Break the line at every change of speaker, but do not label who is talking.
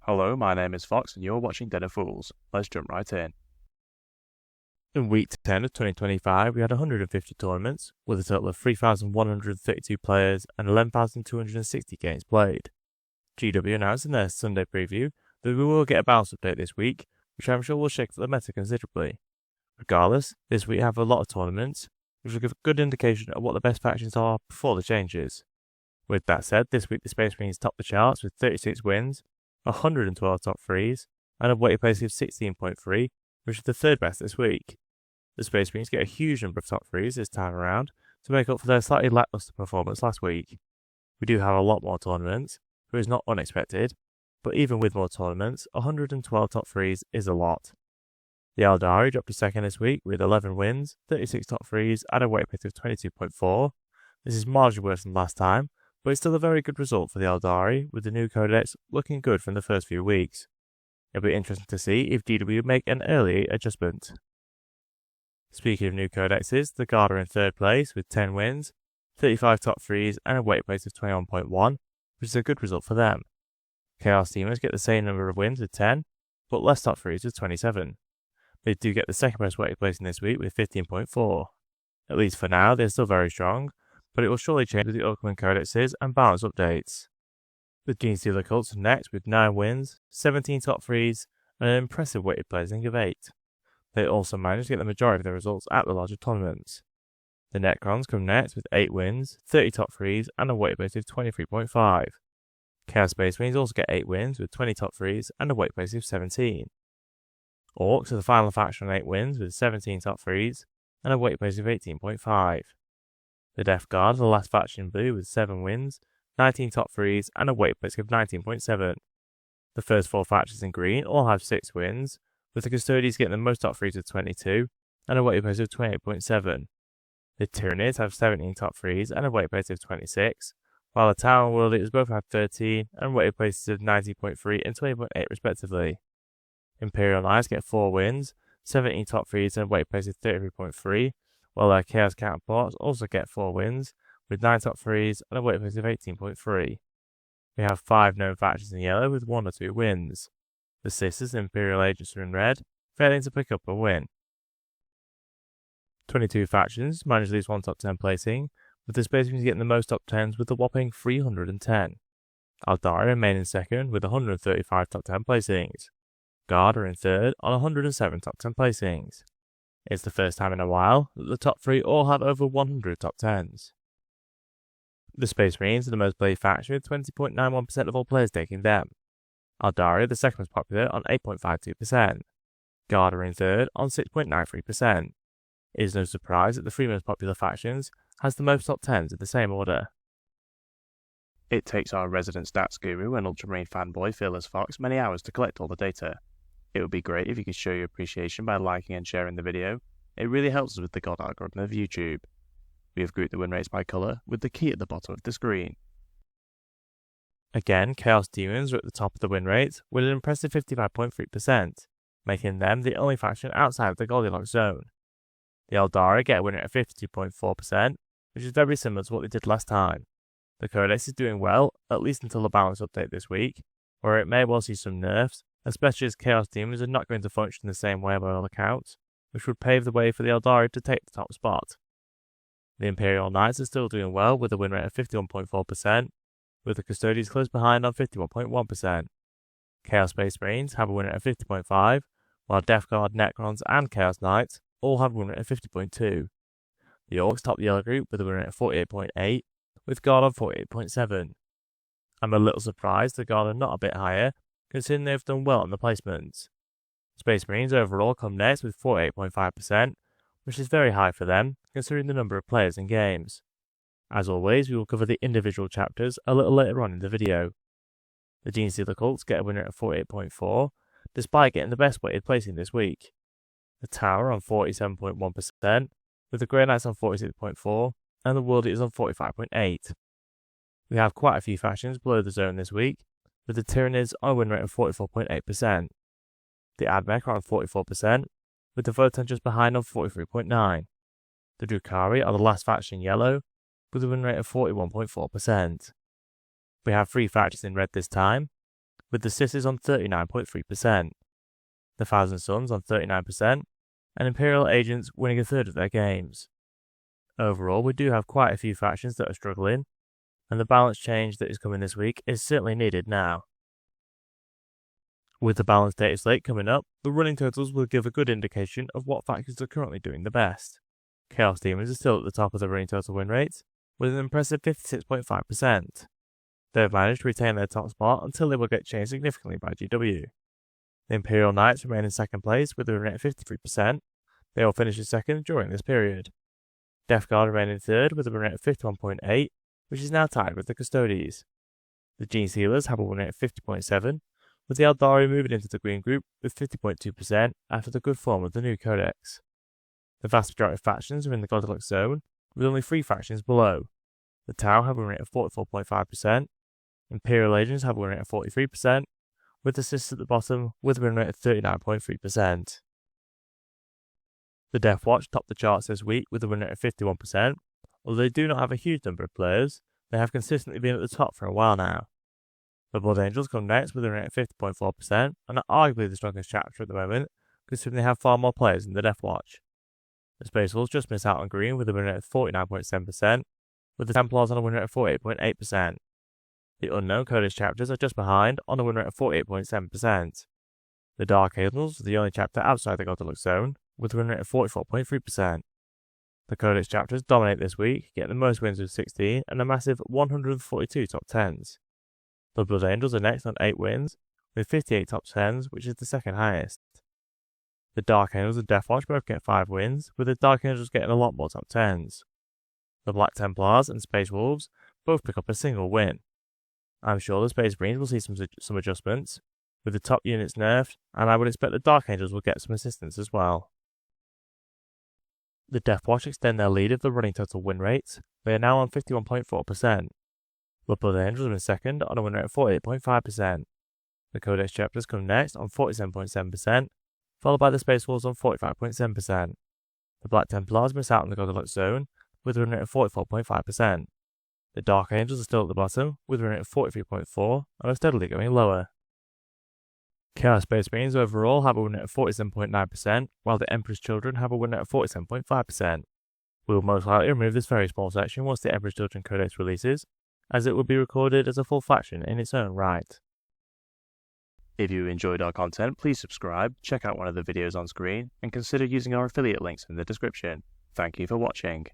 Hello, my name is Fox and you're watching Den of Fools. Let's jump right in.
In week 10 of 2025, we had 150 tournaments, with a total of 3,132 players and 11,260 games played. GW announced in their Sunday preview that we will get a balance update this week, which I'm sure will shake up the meta considerably. Regardless, this week we have a lot of tournaments, which will give a good indication of what the best factions are before the changes. With that said, this week the Space Marines topped the charts with 36 wins, 112 top 3s, and a weighted place of 16.3, which is the third best this week. The Space Marines get a huge number of top 3s this time around to make up for their slightly lackluster performance last week. We do have a lot more tournaments, which is not unexpected, but even with more tournaments, 112 top 3s is a lot. The Eldari dropped to second this week with 11 wins, 36 top 3s, and a weight place of 22.4. This is marginally worse than last time, but it's still a very good result for the Eldari, with the new codex looking good from the first few weeks. It'll be interesting to see if DW make an early adjustment. Speaking of new codexes, the Guard are in third place with 10 wins, 35 top 3s, and a weight place of 21.1, which is a good result for them. Chaos Demons get the same number of wins with 10, but less top 3s with 27. They do get the second best weighted placing this week with 15.4. At least for now, they're still very strong, but it will surely change with the upcoming codexes and balance updates. The Genestealer Cults are next with 9 wins, 17 top 3s, and an impressive weighted placing of 8. They also managed to get the majority of their results at the larger tournaments. The Necrons come next with 8 wins, 30 top 3s, and a weighted place of 23.5. Chaos Space Marines also get 8 wins with 20 top 3s and a weighted place of 17. Orcs are the final faction on 8 wins with 17 top 3s and a weighted place of 18.5. The Death Guard are the last faction in blue with 7 wins, 19 top 3s, and a weight place of 19.7. The first 4 factions in green all have 6 wins, with the Custodians getting the most top 3s with 22, and a weight place of 28.7. The Tyranids have 17 top 3s and a weight place of 26, while the Tower and World Eaters both have 13, and weighted places of 19.3 and 20.8 respectively. Imperial Knights get 4 wins, 17 top 3s and a weight place of 33.3, while their Chaos counterparts also get 4 wins, with 9 top 3s and a weight place of 18.3. We have 5 known factions in yellow with 1 or 2 wins. The Sisters and Imperial Agents are in red, failing to pick up a win. 22 factions managed at least 1 top 10 placing, with the Space Marines getting the most top 10s with a whopping 310. Eldari remain in second with 135 top 10 placings. Guard are in third on 107 top 10 placings. It's the first time in a while that the top 3 all have over 100 top 10s. The Space Marines are the most played faction with 20.91% of all players taking them. Eldari are the second most popular on 8.52%. Guard are in third on 6.93%. It is no surprise that the 3 most popular factions has the most top 10s in the same order.
It takes our resident stats guru and Ultramarine fanboy Fearless Fox many hours to collect all the data. It would be great if you could show your appreciation by liking and sharing the video. It really helps us with the God algorithm of YouTube. We have grouped the win rates by colour with the key at the bottom of the screen.
Again, Chaos Demons are at the top of the win rate with an impressive 55.3%, making them the only faction outside of the Goldilocks zone. The Eldari get a win rate of 52.4%, which is very similar to what they did last time. The Codex is doing well, at least until the balance update this week, where it may well see some nerfs, especially as Chaos Demons are not going to function the same way by all accounts, which would pave the way for the Eldari to take the top spot. The Imperial Knights are still doing well with a win rate of 51.4%, with the Custodians close behind on 51.1%. Chaos Space Marines have a win rate of 50.5%, while Death Guard, Necrons, and Chaos Knights all have a win rate of 50.2%. The Orcs top the yellow group with a win rate of 48.8%, with Guard on 48.7%. I'm a little surprised the Guard are not a bit higher, considering they've done well on the placements. Space Marines overall come next with 48.5%, which is very high for them, considering the number of players in games. As always, we will cover the individual chapters a little later on in the video. The Genestealer Cults get a win rate of 48.4%, despite getting the best weighted placing this week. The Tower on 47.1%, with the Grey Knights on 46.4%, and the World Eaters on 45.8%. We have quite a few factions below the zone this week, with the Tyranids on a win rate of 44.8%. The Admech are on 44%, with the Votan just behind on 43.9%. The Drukhari are the last faction in yellow, with a win rate of 41.4%. We have 3 factions in red this time. with the Sisses on 39.3%, the Thousand Sons on 39%, and Imperial Agents winning a third of their games. Overall, we do have quite a few factions that are struggling, and the balance change that is coming this week is certainly needed now. With the balanced data slate coming up, the running totals will give a good indication of what factions are currently doing the best. Chaos Demons are still at the top of the running total win rate, with an impressive 56.5%. They have managed to retain their top spot until they will get changed significantly by GW. The Imperial Knights remain in second place with a win rate of 53%. They will finish in second during this period. Death Guard remain in third with a win rate of 51.8, which is now tied with the Custodes. The Gene Sealers have a win rate of 50.7, with the Eldari moving into the green group with 50.2% after the good form of the new codex. The vast majority of factions are in the Goldilocks zone, with only 3 factions below. The Tau have a win rate of 44.5%, Imperial Agents have a win rate of 43%, with the Sith at the bottom with a win rate of 39.3%. The Death Watch topped the charts this week with a win rate of 51%. Although they do not have a huge number of players, they have consistently been at the top for a while now. The Blood Angels come next with a rate of 50.4% and are arguably the strongest chapter at the moment, considering they have far more players than the Death Watch. The Space Wolves just miss out on green with a win rate of 49.7%, with the Templars on a win rate of 48.8%. The Unknown Codex chapters are just behind on a win rate of 48.7%. The Dark Angels are the only chapter outside the Goldilocks zone, with a win rate of 44.3%. The Codex chapters dominate this week, getting the most wins with 16 and a massive 142 top 10s. The Blood Angels are next on 8 wins, with 58 top 10s, which is the second highest. The Dark Angels and Death Watch both get 5 wins, with the Dark Angels getting a lot more top 10s. The Black Templars and Space Wolves both pick up a single win. I'm sure the Space Marines will see some adjustments, with the top units nerfed, and I would expect the Dark Angels will get some assistance as well. The Death Watch extend their lead of the running total win rates. They are now on 51.4%. The Blood Angels are in second on a win rate of 48.5%. The Codex chapters come next on 47.7%, followed by the Space Wolves on 45.7%. The Black Templars miss out on the Goldilocks zone with a win rate of 44.5%. The Dark Angels are still at the bottom with a win rate of 43.4% and are steadily going lower. Chaos Space Marines overall have a win rate of 47.9%, while the Emperor's Children have a win rate of 47.5%. We will most likely remove this very small section once the Emperor's Children Codex releases, as it will be recorded as a full faction in its own right.
If you enjoyed our content, please subscribe, check out one of the videos on screen, and consider using our affiliate links in the description. Thank you for watching.